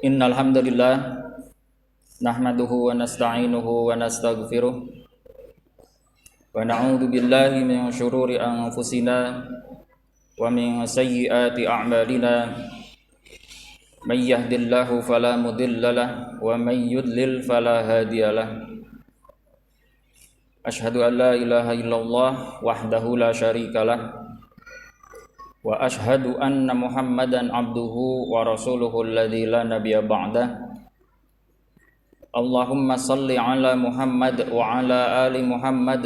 Innal hamdalillah nahmaduhu wa nasta'inuhu wa nastaghfiruh wa na'udzu billahi min syururi anfusina wa min sayyiati a'malina may yahdihillahu fala mudilla lahu wa may yudlil fala hadiya lahu. Asyhadu an la ilaha illallah wahdahu la syarika lahu wa ashhadu anna Muhammadan abduhu wa rasuluhu alladzi la nabiyya ba'dah. Allahumma salli ala Muhammad wa ala ali Muhammad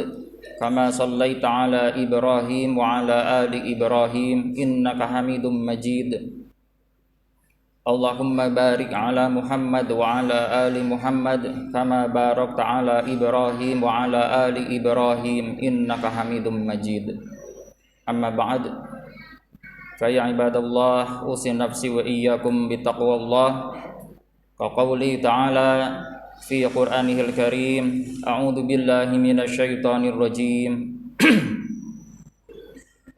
kama sallaita ala Ibrahim wa ala ali Ibrahim innaka Hamidum Majid. Allahumma barik ala Muhammad wa ala ali Muhammad kama barakta ala Ibrahim wa ala ali Ibrahim innaka Hamidum Majid. Amma ba'd. Faya ibadallah usin nafsi wa iyyakum bitaqwallah ka qawli ta'ala fi Qur'anihil Karim a'udzu billahi minasyaitonir rajim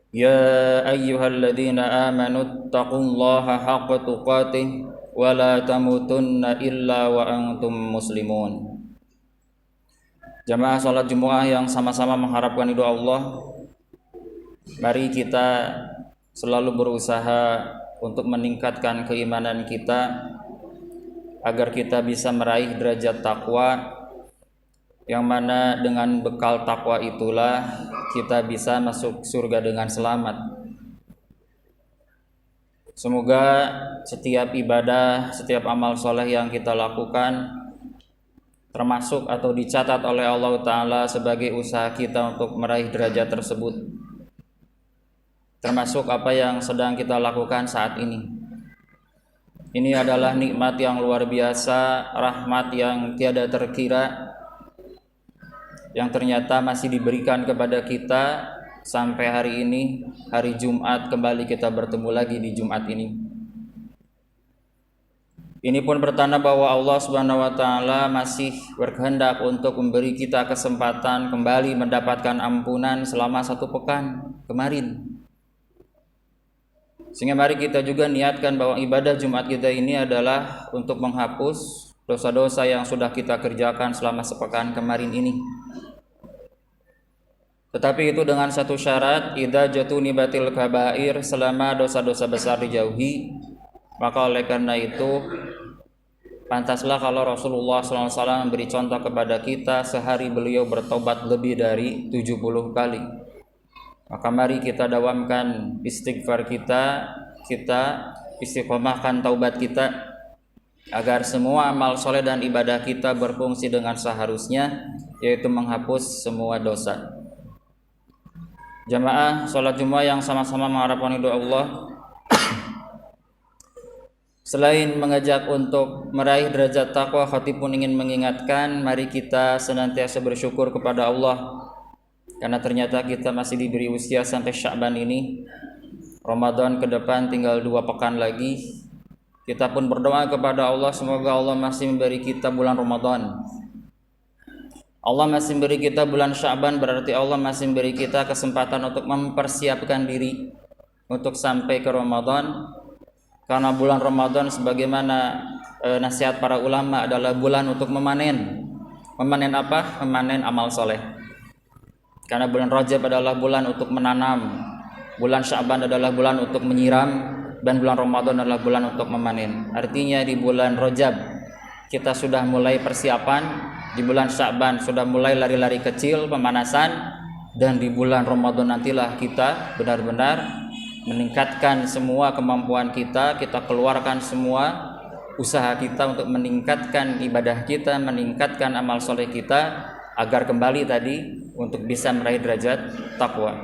ya ayyuhalladzina amanu taqullaha haqqa tuqatih wa la tamutunna illa wa antum muslimun. Jamaah salat Jumat yang sama-sama mengharapkan ridho Allah, mari kita selalu berusaha untuk meningkatkan keimanan kita agar kita bisa meraih derajat takwa, yang mana dengan bekal takwa itulah kita bisa masuk surga dengan selamat. Semoga setiap ibadah, setiap amal soleh yang kita lakukan termasuk atau dicatat oleh Allah Ta'ala sebagai usaha kita untuk meraih derajat tersebut, termasuk apa yang sedang kita lakukan saat ini. Ini adalah nikmat yang luar biasa, rahmat yang tiada terkira, yang ternyata masih diberikan kepada kita sampai hari ini, hari Jumat, kembali kita bertemu lagi di Jumat ini. Ini pun bertanda bahwa Allah Subhanahu wa Ta'ala masih berkehendak untuk memberi kita kesempatan kembali mendapatkan ampunan selama 1 pekan kemarin. Sehingga mari kita juga niatkan bahwa ibadah Jumat kita ini adalah untuk menghapus dosa-dosa yang sudah kita kerjakan selama sepekan kemarin ini. Tetapi itu dengan satu syarat, idza jatunibatil kabair, selama dosa-dosa besar dijauhi. Maka oleh karena itu pantaslah kalau Rasulullah SAW memberi contoh kepada kita, sehari beliau bertobat lebih dari 70 kali. Maka mari kita dawamkan istighfar kita istiqomahkan taubat kita, agar semua amal soleh dan ibadah kita berfungsi dengan seharusnya, yaitu menghapus semua dosa. Jamaah sholat Jumat yang sama-sama mengharapkan ridho Allah, selain mengajak untuk meraih derajat takwa, khatib pun ingin mengingatkan, mari kita senantiasa bersyukur kepada Allah, karena ternyata kita masih diberi usia sampai Sya'ban ini. Ramadan ke depan tinggal 2 pekan lagi. Kita pun berdoa kepada Allah, semoga Allah masih memberi kita bulan Ramadan. Allah masih memberi kita bulan Sya'ban, berarti Allah masih memberi kita kesempatan untuk mempersiapkan diri untuk sampai ke Ramadan. Karena bulan Ramadan sebagaimana nasihat para ulama adalah bulan untuk memanen. Memanen apa? Memanen amal soleh. Karena bulan Rajab adalah bulan untuk menanam, bulan Sya'ban adalah bulan untuk menyiram, dan bulan Ramadan adalah bulan untuk memanen. Artinya di bulan Rajab kita sudah mulai persiapan, di bulan Sya'ban sudah mulai lari-lari kecil pemanasan, dan di bulan Ramadan nantilah kita benar-benar meningkatkan semua kemampuan kita keluarkan semua usaha kita untuk meningkatkan ibadah kita, meningkatkan amal soleh kita, agar kembali tadi untuk bisa meraih derajat takwa.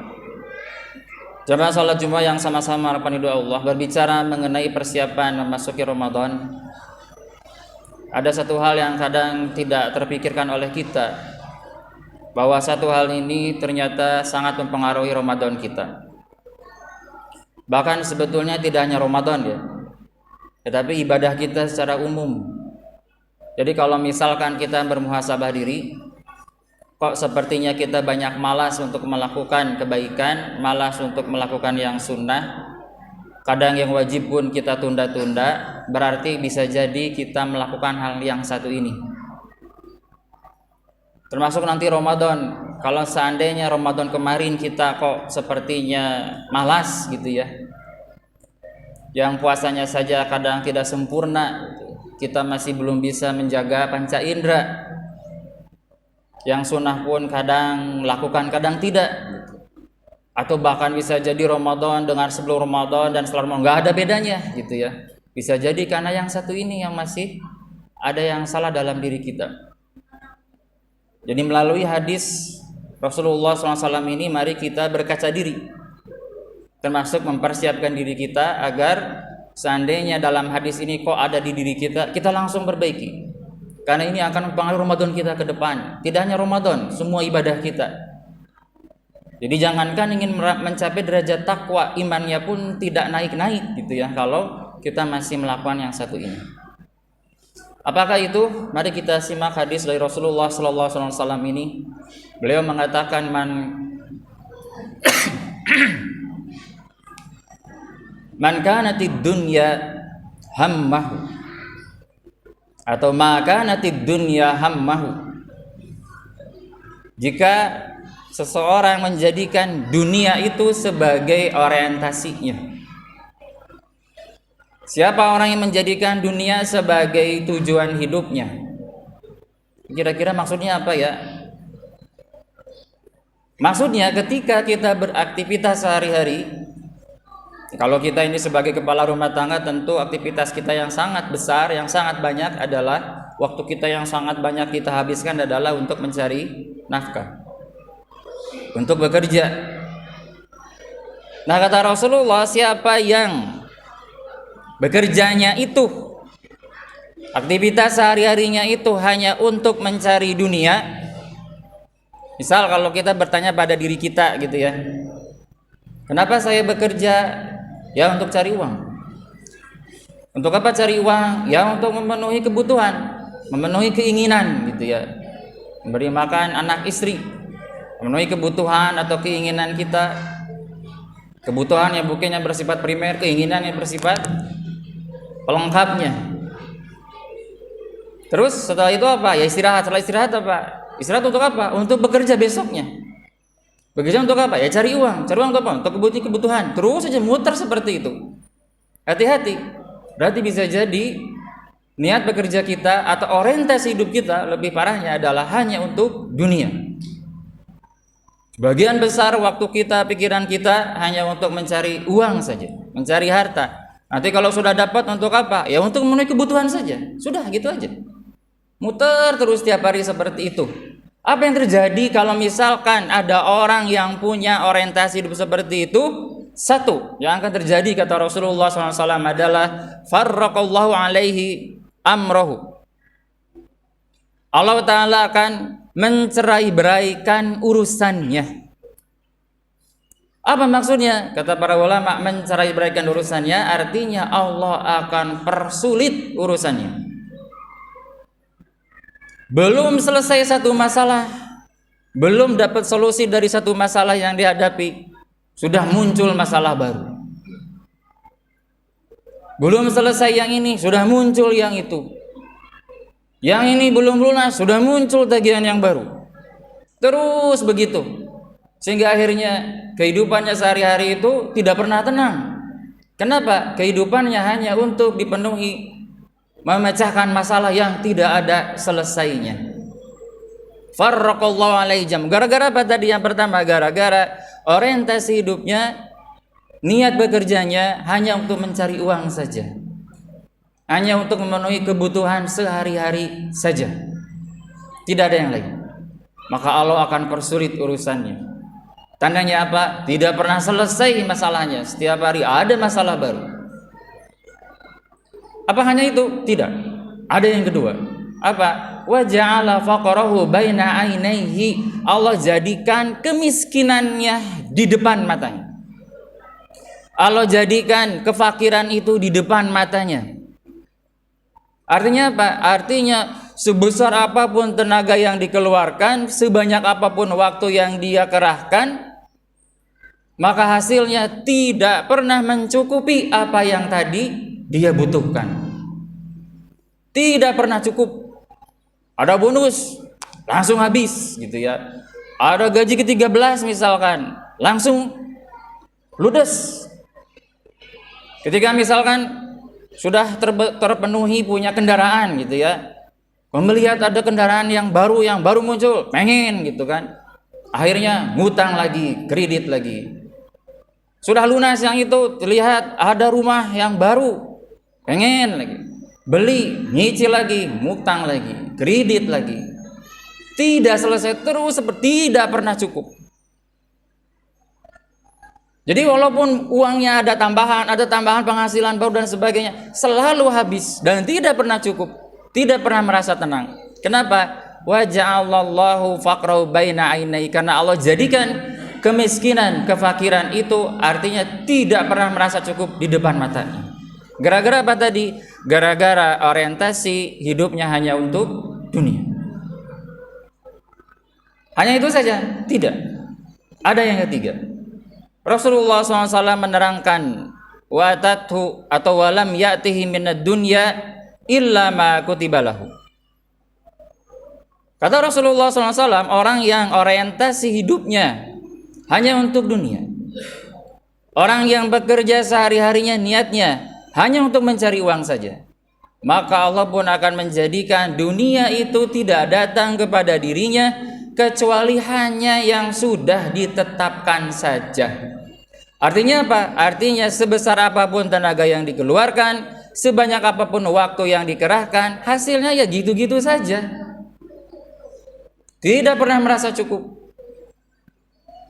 Jamaah salat Jumat yang sama-sama harapan ridho Allah, berbicara mengenai persiapan memasuki Ramadan, ada satu hal yang kadang tidak terpikirkan oleh kita, bahwa satu hal ini ternyata sangat mempengaruhi Ramadan kita. Bahkan sebetulnya tidak hanya Ramadan ya, tetapi ibadah kita secara umum. Jadi kalau misalkan kita bermuhasabah diri, kok sepertinya kita banyak malas untuk melakukan kebaikan, malas untuk melakukan yang sunnah, kadang yang wajib pun kita tunda-tunda, berarti bisa jadi kita melakukan hal yang satu ini. Termasuk nanti Ramadan. Kalau seandainya Ramadan kemarin kita kok sepertinya malas gitu ya, yang puasanya saja kadang tidak sempurna, kita masih belum bisa menjaga panca indera, yang sunnah pun kadang lakukan kadang tidak, atau bahkan bisa jadi Ramadan dengan sebelum Ramadan dan setelah Ramadan nggak ada bedanya gitu ya. Bisa jadi karena yang satu ini yang masih ada yang salah dalam diri kita. Jadi melalui hadis Rasulullah SAW ini mari kita berkaca diri, termasuk mempersiapkan diri kita agar seandainya dalam hadis ini kok ada di diri kita, kita langsung perbaiki. Karena ini akan mempengaruhi Ramadan kita ke depan. Tidak hanya Ramadan, semua ibadah kita. Jadi jangankan ingin mencapai derajat takwa, imannya pun tidak naik-naik gitu ya kalau kita masih melakukan yang satu ini. Apakah itu? Mari kita simak hadis dari Rasulullah SAW ini. Beliau mengatakan man kanatid dunya hammahu, atau ma kanatid dunya hammahu, jika seseorang menjadikan dunia itu sebagai orientasinya. Siapa orang yang menjadikan dunia sebagai tujuan hidupnya? Kira-kira maksudnya apa ya? Maksudnya ketika kita beraktivitas sehari-hari, kalau kita ini sebagai kepala rumah tangga, tentu aktivitas kita yang sangat besar, yang sangat banyak adalah waktu kita yang sangat banyak kita habiskan adalah untuk mencari nafkah, untuk bekerja. Nah, kata Rasulullah, siapa yang bekerjanya itu, aktivitas sehari-harinya itu hanya untuk mencari dunia. Misal kalau kita bertanya pada diri kita gitu ya, kenapa saya bekerja? Ya untuk cari uang. Untuk apa cari uang? Ya untuk memenuhi kebutuhan, memenuhi keinginan gitu ya, memberi makan anak istri, memenuhi kebutuhan atau keinginan kita. Kebutuhan yang bukannya bersifat primer, keinginan yang bersifat pelengkapnya. Terus setelah itu apa? Ya istirahat. Setelah istirahat apa? Istirahat untuk apa? Untuk bekerja besoknya. Bekerja untuk apa? Ya cari uang. Cari uang untuk apa? Untuk kebutuhan. Terus saja muter seperti itu. Hati-hati. Berarti bisa jadi niat bekerja kita atau orientasi hidup kita lebih parahnya adalah hanya untuk dunia. Sebagian besar waktu kita, pikiran kita hanya untuk mencari uang saja, mencari harta. Nanti kalau sudah dapat untuk apa? Ya untuk memenuhi kebutuhan saja. Sudah gitu aja. Muter terus tiap hari seperti itu. Apa yang terjadi kalau misalkan ada orang yang punya orientasi hidup seperti itu? Satu yang akan terjadi kata Rasulullah SAW adalah farraqallahu alaihi amrohu. Allah Ta'ala akan mencerai-beraikan urusannya. Apa maksudnya? Kata para ulama, mencerai-beraikan urusannya artinya Allah akan persulit urusannya. Belum selesai satu masalah, belum dapat solusi dari satu masalah yang dihadapi, sudah muncul masalah baru. Belum selesai yang ini, sudah muncul yang itu. Yang ini belum lunas, sudah muncul tagihan yang baru. Terus begitu. Sehingga akhirnya kehidupannya sehari-hari itu tidak pernah tenang. Kenapa? Kehidupannya hanya untuk dipenuhi, memecahkan masalah yang tidak ada selesainya. Farraqallahu alaihi jam. Gara-gara apa tadi yang pertama? Gara-gara orientasi hidupnya, niat bekerjanya hanya untuk mencari uang saja, hanya untuk memenuhi kebutuhan sehari-hari saja, tidak ada yang lain. Maka Allah akan persulit urusannya. Tandanya apa? Tidak pernah selesai masalahnya, setiap hari ada masalah baru. Apa hanya itu? Tidak. Ada yang kedua. Apa? Wa ja'ala faqrahu baina ainaihi. Allah jadikan kemiskinannya di depan matanya. Allah jadikan kefakiran itu di depan matanya. Artinya apa? Artinya sebesar apapun tenaga yang dikeluarkan, sebanyak apapun waktu yang dia kerahkan, maka hasilnya tidak pernah mencukupi apa yang tadi dia butuhkan. Tidak pernah cukup. Ada bonus, langsung habis gitu ya. Ada gaji ke-13 misalkan, langsung ludes. Ketika misalkan sudah terpenuhi punya kendaraan gitu ya, melihat ada kendaraan yang baru muncul, pengen gitu kan, akhirnya ngutang lagi, kredit lagi. Sudah lunas yang itu, terlihat ada rumah yang baru, pengen lagi, beli, nyicil lagi, ngutang lagi, kredit lagi. Tidak selesai terus, seperti tidak pernah cukup. Jadi walaupun uangnya ada tambahan penghasilan baru dan sebagainya, selalu habis dan tidak pernah cukup, tidak pernah merasa tenang. Kenapa? Wa ja'alallahu faqrau baina ainai, karena Allah jadikan kemiskinan, kefakiran itu artinya tidak pernah merasa cukup di depan matanya. Gara-gara apa tadi? Gara-gara orientasi hidupnya hanya untuk dunia. Hanya itu saja? Tidak. Ada yang ketiga. Rasulullah SAW menerangkan watathu atau walam ya'tihi minad dunya illa ma kutiba lahu. Kata Rasulullah SAW, orang yang orientasi hidupnya hanya untuk dunia, orang yang bekerja sehari-harinya niatnya hanya untuk mencari uang saja, maka Allah pun akan menjadikan dunia itu tidak datang kepada dirinya kecuali hanya yang sudah ditetapkan saja. Artinya apa? Artinya sebesar apapun tenaga yang dikeluarkan, sebanyak apapun waktu yang dikerahkan, hasilnya ya gitu-gitu saja. Tidak pernah merasa cukup.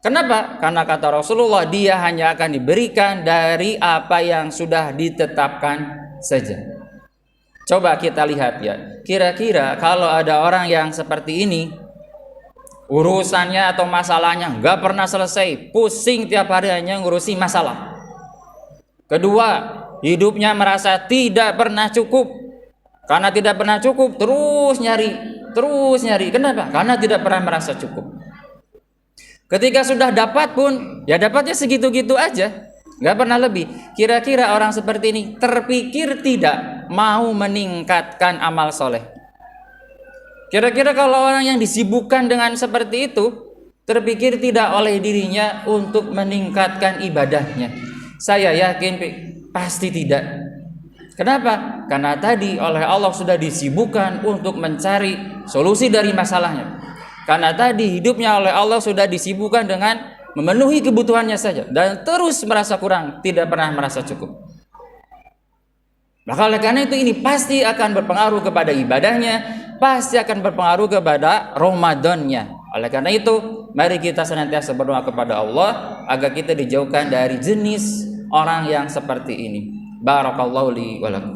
Kenapa? Karena kata Rasulullah, dia hanya akan diberikan dari apa yang sudah ditetapkan saja. Coba kita lihat ya, kira-kira kalau ada orang yang seperti ini, urusannya atau masalahnya nggak pernah selesai, pusing tiap hari hanya ngurusi masalah. Kedua, hidupnya merasa tidak pernah cukup. Karena tidak pernah cukup, terus nyari. Kenapa? Karena tidak pernah merasa cukup. Ketika sudah dapat pun, ya dapatnya segitu-gitu aja, nggak pernah lebih. Kira-kira orang seperti ini terpikir tidak mau meningkatkan amal soleh? Kira-kira kalau orang yang disibukkan dengan seperti itu, terpikir tidak oleh dirinya untuk meningkatkan ibadahnya? Saya yakin pasti tidak. Kenapa? Karena tadi oleh Allah sudah disibukkan untuk mencari solusi dari masalahnya. Karena tadi hidupnya oleh Allah sudah disibukkan dengan memenuhi kebutuhannya saja, dan terus merasa kurang, tidak pernah merasa cukup. Maka oleh karena itu ini pasti akan berpengaruh kepada ibadahnya, pasti akan berpengaruh kepada Ramadannya. Oleh karena itu, mari kita senantiasa berdoa kepada Allah agar kita dijauhkan dari jenis orang yang seperti ini. Barakallahu li wa lakum.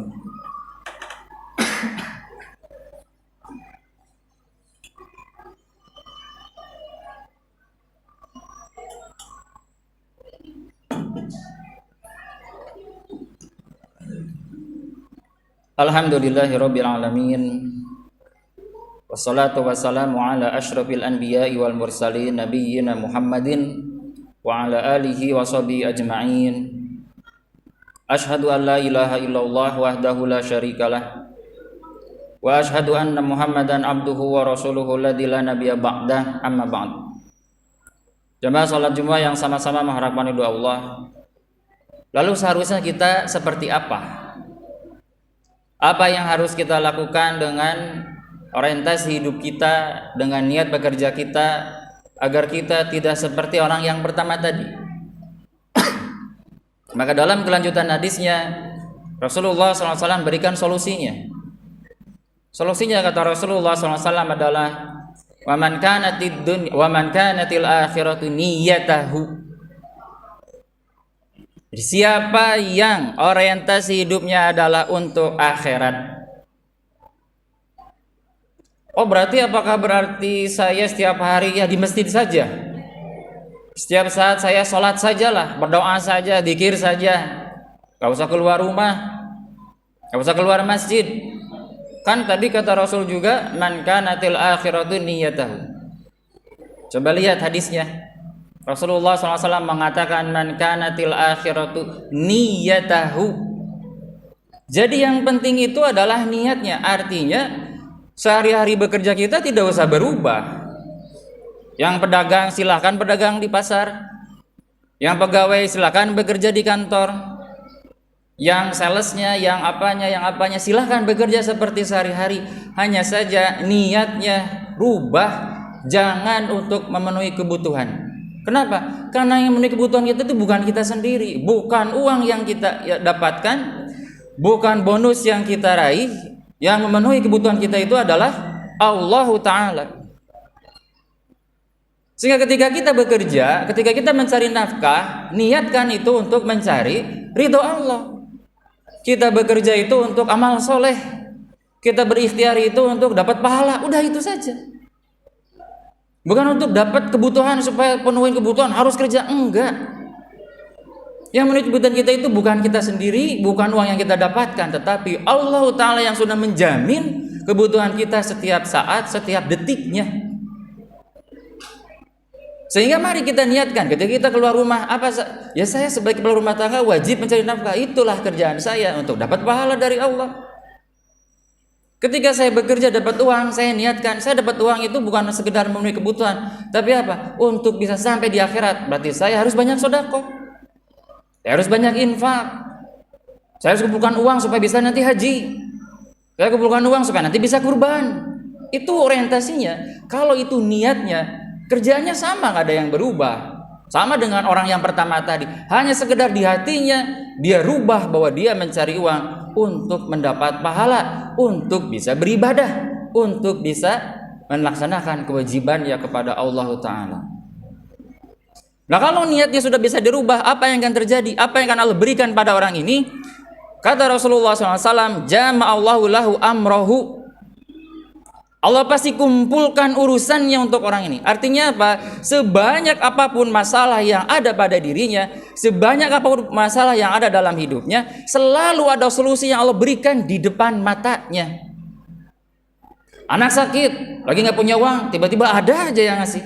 Alhamdulillahirabbil alamin. Wassalatu wassalamu ala asyrafil anbiya'i wal mursalin nabiyyina Muhammadin wa ala alihi wa sahbihi ajma'in. Asyhadu an la ilaha illallah wahdahu la syarikalah wa asyhadu anna Muhammadan abduhu wa rasuluhu alladzi la nabiyya ba'dah, amma ba'd. Jemaah salat Jumat yang sama-sama mengharapkan ridho Allah. Lalu seharusnya kita seperti apa? Apa yang harus kita lakukan dengan orientasi hidup kita, dengan niat bekerja kita, agar kita tidak seperti orang yang pertama tadi? Maka dalam kelanjutan hadisnya, Rasulullah SAW berikan solusinya. Solusinya kata Rasulullah SAW adalah wa man kanatil akhiratu niyyatahu. Siapa yang orientasi hidupnya adalah untuk akhirat. Oh, apakah berarti saya setiap hari ya di masjid saja? Setiap saat saya sholat sajalah, berdoa saja, zikir saja, gak usah keluar rumah, gak usah keluar masjid. Kan tadi kata Rasul juga, man kanatil akhiratu niyyatahu. Coba lihat hadisnya. Rasulullah SAW mengatakan man kanatil akhiratu niyyatahu. Jadi yang penting itu adalah niatnya. Artinya sehari-hari bekerja kita tidak usah berubah. Yang pedagang silahkan pedagang di pasar, yang pegawai silahkan bekerja di kantor, yang salesnya, yang apanya silahkan bekerja seperti sehari-hari. Hanya saja niatnya rubah, jangan untuk memenuhi kebutuhan. Kenapa? Karena yang memenuhi kebutuhan kita itu bukan kita sendiri, bukan uang yang kita dapatkan, bukan bonus yang kita raih. Yang memenuhi kebutuhan kita itu adalah Allah Ta'ala. Sehingga ketika kita bekerja, ketika kita mencari nafkah, niatkan itu untuk mencari ridho Allah. Kita bekerja itu untuk amal soleh, kita berikhtiar itu untuk dapat pahala. Udah itu saja. Bukan untuk dapat kebutuhan supaya penuhin kebutuhan harus kerja, enggak. Yang menuju kebutuhan kita itu bukan kita sendiri, bukan uang yang kita dapatkan, tetapi Allah Ta'ala yang sudah menjamin kebutuhan kita setiap saat, setiap detiknya. Sehingga mari kita niatkan ketika kita keluar rumah, ya saya sebagai kepala rumah tangga wajib mencari nafkah, itulah kerjaan saya untuk dapat pahala dari Allah. Ketika saya bekerja dapat uang, saya niatkan saya dapat uang itu bukan sekedar memenuhi kebutuhan, tapi apa? Untuk bisa sampai di akhirat. Berarti saya harus banyak sedekah, saya harus banyak infak, saya harus kumpulkan uang supaya bisa nanti haji, saya kumpulkan uang supaya nanti bisa kurban. Itu orientasinya. Kalau itu niatnya, kerjanya sama, nggak ada yang berubah. Sama dengan orang yang pertama tadi, hanya sekedar di hatinya dia rubah bahwa dia mencari uang untuk mendapat pahala, untuk bisa beribadah, untuk bisa melaksanakan kewajibannya kepada Allah Ta'ala. Nah, kalau niatnya sudah bisa dirubah, apa yang akan terjadi? Apa yang akan Allah berikan pada orang ini? Kata Rasulullah SAW, jama'allahu lahu amrohu. Allah pasti kumpulkan urusannya untuk orang ini. Artinya apa? Sebanyak apapun masalah yang ada pada dirinya, sebanyak apapun masalah yang ada dalam hidupnya, selalu ada solusi yang Allah berikan di depan matanya. Anak sakit, lagi nggak punya uang, tiba-tiba ada aja yang ngasih.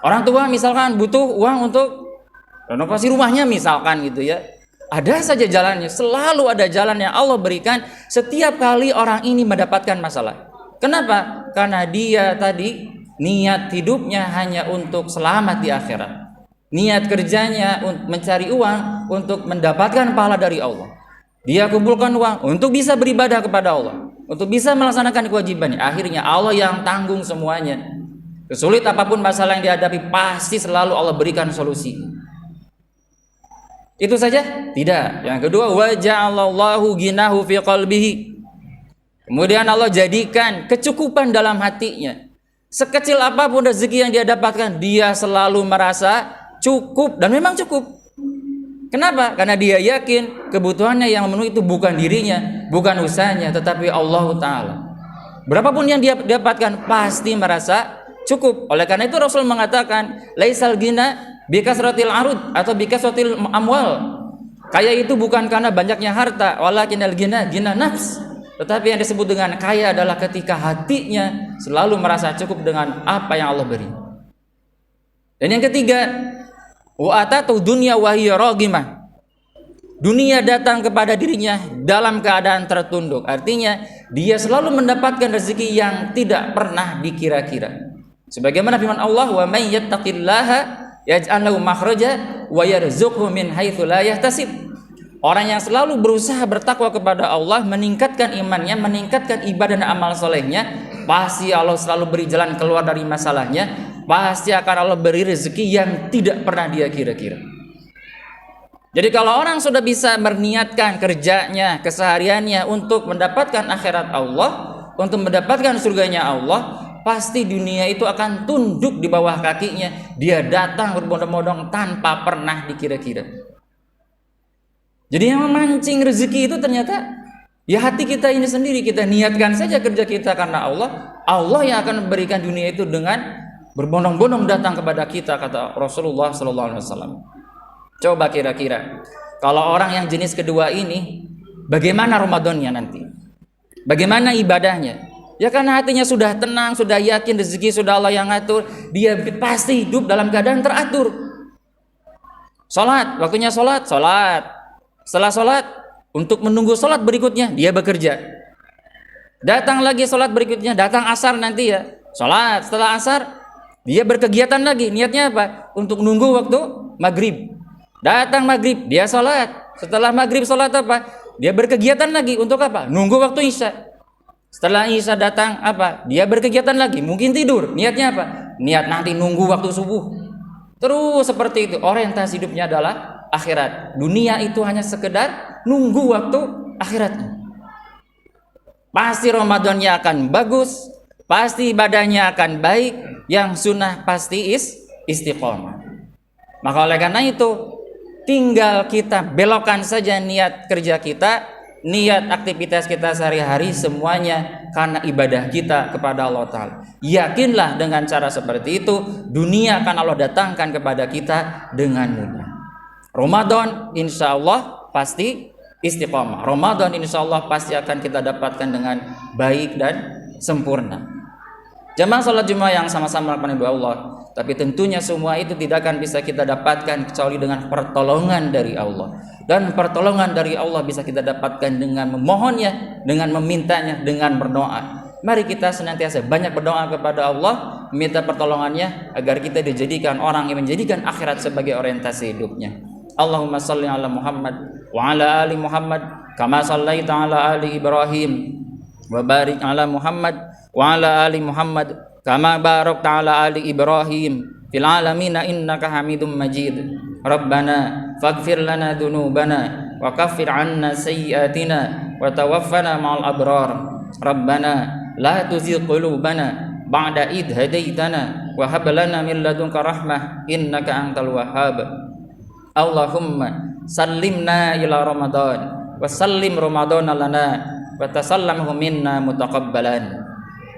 Orang tua misalkan butuh uang untuk renovasi rumahnya misalkan gitu ya. Ada saja jalannya, selalu ada jalan yang Allah berikan setiap kali orang ini mendapatkan masalah. Kenapa? Karena dia tadi niat hidupnya hanya untuk selamat di akhirat. Niat kerjanya mencari uang untuk mendapatkan pahala dari Allah. Dia kumpulkan uang untuk bisa beribadah kepada Allah, untuk bisa melaksanakan kewajibannya. Akhirnya Allah yang tanggung semuanya. Kesulit apapun masalah yang dihadapi, pasti selalu Allah berikan solusi. Itu saja? Tidak. Yang kedua, wa ja'alallahu ghinahu fi qalbihi. Kemudian Allah jadikan kecukupan dalam hatinya. Sekecil apapun rezeki yang dia dapatkan, dia selalu merasa cukup dan memang cukup. Kenapa? Karena dia yakin kebutuhannya yang memenuhi itu bukan dirinya, bukan usahanya, tetapi Allah Ta'ala. Berapapun yang dia dapatkan pasti merasa cukup. Oleh karena itu Rasul mengatakan, laisal ghina bikasratil arud atau bikasratil amwal. Kaya itu bukan karena banyaknya harta, walakinal ghina nafs. Tetapi yang disebut dengan kaya adalah ketika hatinya selalu merasa cukup dengan apa yang Allah beri. Dan yang ketiga, wa atatu dunya wa hiya raghimah. Dunia datang kepada dirinya dalam keadaan tertunduk. Artinya dia selalu mendapatkan rezeki yang tidak pernah dikira-kira. Sebagaimana firman Allah, wa may yattaqillaha yaj'al lahu makhraja wa yarzuqhu min haitsu la yahtasib. Orang yang selalu berusaha bertakwa kepada Allah, meningkatkan imannya, meningkatkan ibadah dan amal solehnya, pasti Allah selalu beri jalan keluar dari masalahnya, pasti akan Allah beri rezeki yang tidak pernah dia kira-kira. Jadi kalau orang sudah bisa berniatkan kerjanya, kesehariannya untuk mendapatkan akhirat Allah, untuk mendapatkan surganya Allah, pasti dunia itu akan tunduk di bawah kakinya. Dia datang berbondong-bondong tanpa pernah dikira-kira. Jadi yang memancing rezeki itu ternyata ya hati kita ini sendiri. Kita niatkan saja kerja kita karena Allah. Allah yang akan memberikan dunia itu dengan berbondong-bondong datang kepada kita, kata Rasulullah SAW. Coba kira-kira kalau orang yang jenis kedua ini, bagaimana Ramadannya nanti? Bagaimana ibadahnya? Ya karena hatinya sudah tenang, sudah yakin rezeki sudah Allah yang ngatur, dia pasti hidup dalam keadaan teratur. Salat, waktunya salat. Setelah salat untuk menunggu sholat berikutnya dia bekerja. Datang lagi sholat berikutnya, datang asar nanti ya sholat. Setelah asar dia berkegiatan lagi, niatnya apa? Untuk nunggu waktu maghrib. Datang maghrib dia sholat. Setelah maghrib sholat apa? Dia berkegiatan lagi untuk apa? Nunggu waktu isya. Setelah isya datang apa? Dia berkegiatan lagi, mungkin tidur. Niatnya apa? Niat nanti nunggu waktu subuh. Terus seperti itu, orientasi hidupnya adalah akhirat. Dunia itu hanya sekedar nunggu waktu akhiratnya. Pasti Ramadannya akan bagus, pasti ibadahnya akan baik, yang sunnah pasti istiqomah. Maka oleh karena itu, tinggal kita belokkan saja niat kerja kita, niat aktivitas kita sehari-hari semuanya karena ibadah kita kepada Allah Ta'ala. Yakinlah dengan cara seperti itu, dunia akan Allah datangkan kepada kita dengan mudah. Ramadan insya Allah pasti istiqomah. Ramadan insya Allah pasti akan kita dapatkan dengan baik dan sempurna. Jamaah salat Jumat yang sama-sama melakukan doa Allah, tapi tentunya semua itu tidak akan bisa kita dapatkan kecuali dengan pertolongan dari Allah. Dan pertolongan dari Allah bisa kita dapatkan dengan memohonnya, dengan memintanya, dengan berdoa. Mari kita senantiasa banyak berdoa kepada Allah, meminta pertolongannya agar kita dijadikan orang yang menjadikan akhirat sebagai orientasi hidupnya. Allahumma salli ala Muhammad wa ala ali Muhammad kama sallaita ala ali Ibrahim wa barik ala Muhammad wa ala ali Muhammad kama barakta ala ali Ibrahim fil alamin innaka Hamidum Majid. Rabbana faghfir lana dhunubana wa kaffir 'anna sayyi'atina wa tawaffana ma'al abrar. Rabbana la tuzigh qulubana ba'da id hadaitana wa hab lana min ladunka rahmah innaka antal wahhab. Allahumma sallimna ila Ramadan wa sallim Ramadana lana wa tasallamhu minna mutaqabbalan.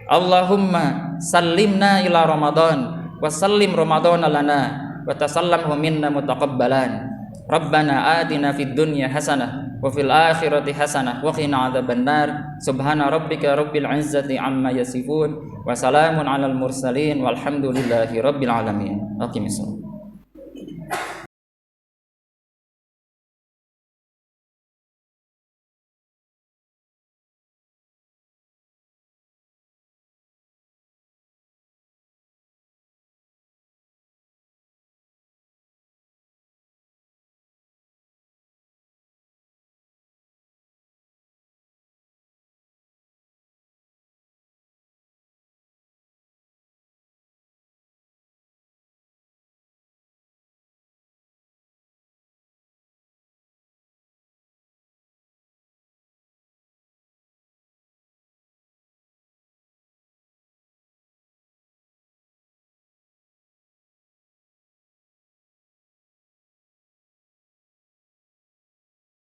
Allahumma sallimna ila Ramadan wa sallim Ramadana lana wa tasallamhu minna mutaqabbalan. Rabbana atina fid dunya hasanah wa fil akhirati hasanah wa qina adzabannar. Subhana rabbika rabbil izzati amma yasifun wa salamun alal mursalin walhamdulillahi rabbil alamin. Aqimissalam.